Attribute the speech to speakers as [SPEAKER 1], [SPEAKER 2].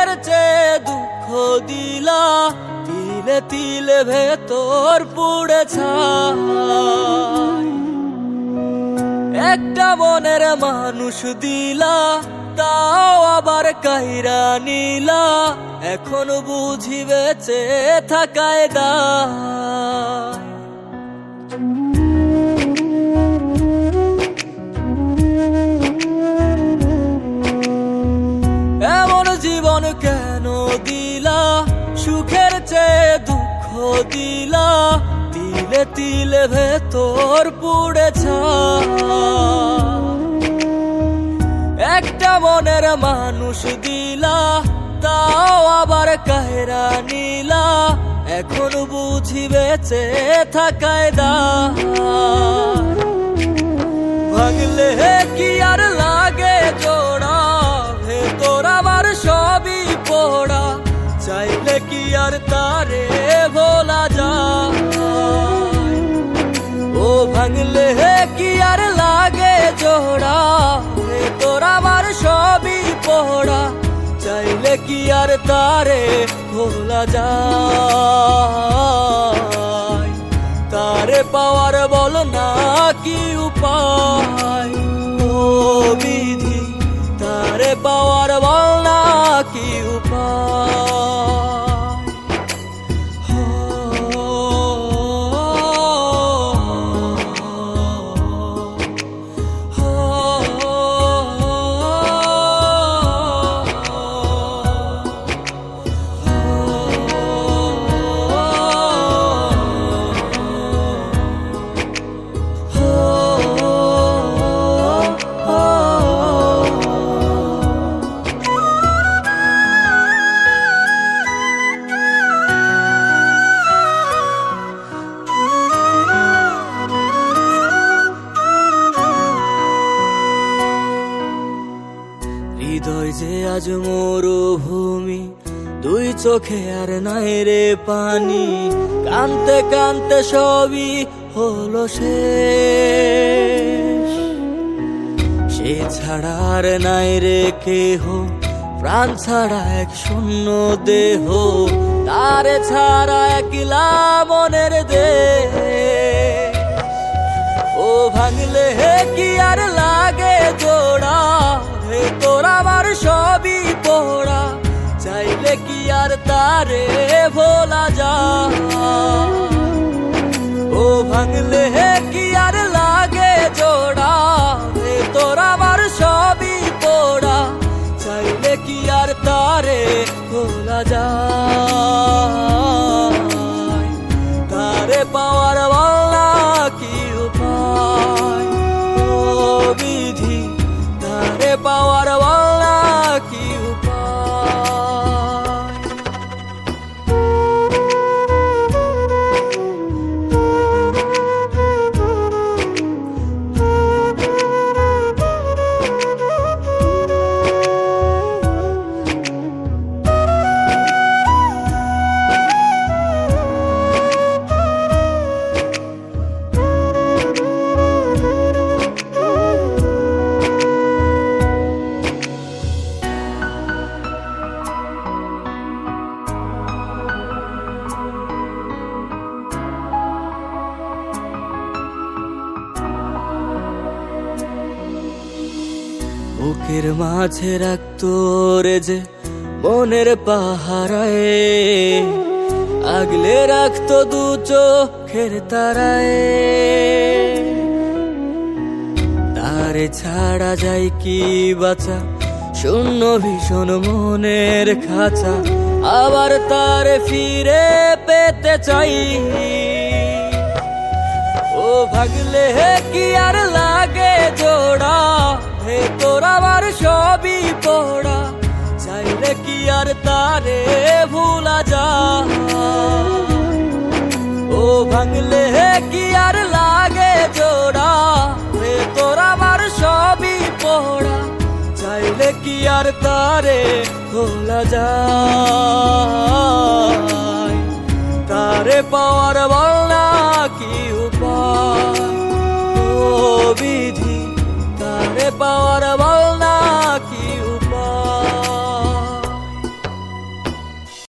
[SPEAKER 1] সুখের চেয়ে দুঃখ দিলা, তিলে তিলে ভেতর পুড়ে ছাই। একটা মনের মানুষ দিলা, তাও আবার কাইরা নিলা, এখন বুঝি বেঁচে থাকায় দায়। এমন জীবন কেন দিলা, সুখের চেয়ে দুঃখ দিলা, তিলে তিলে ভেতর পুড়ে ছাই। একটা মনের মানুষ দিলা, তাও আবার কাহেরা নিলা, এখন বুঝি বেঁচে থাকায় দায়। ভাঙলে কি আর লাগে জোড়া, ভেতর আমার সবই পোড়া, চাইলে কি আর তারে ভোলা যায়। ও ভাঙলে কি আর লাগে জোড়া, ভেতর আমার সবই পোড়া, চাইলে কি আর তারে ভোলা যায়। তারে পাওয়ার বল না কি উপায়, ও বিধি তারে পাওয়ার বল না কি উপায়। হৃদয় যে আজ মরুভূমি, দুই চোখে আর নাই রে পানি, কানতে কানতে সবই হলো শেষ। সে ছাড়া আর নাই রে কেহ, প্রাণ ছাড়া এক শূন্য দেহ, তারে ছাড়া একলা মনের দেহ। ও ভাঙলে কি আর লাগে জোড়া, ভেতর আমার সবই পোড়া, চাইলে কি আর তারে ভোলা যায়। ও ভাঙলে কি আর লাগে জোড়া, ভেতর আমার সবই পোড়া, চাইলে কি আর তারে ভোলা যায়। তারে পাওয়ার বলা কি উপায়, ও বিধি তারে পাওয়ার বলা কি উপায়। বুকের মাঝে রাখতো রে যে মনের পাহারায়, আগলে রাখতো দু চোখের তারায়। তারে ছাড়া যায় কি বাঁচা, শূন্য ভীষণ মনের খাঁচা, আবার তারে ফিরে পেতে চাই। ও ভাগলে কি আর লাগে জোড়া, ভেতর আমার সবই পোড়া, চাইলে কি আর তারে ভোলা যায়। ও ভাঙলে কি আর লাগে জোড়া, ভেতর আমার সবই পোড়া, চাইলে কি আর তারে ভোলা যায়। তারে পাওয়ার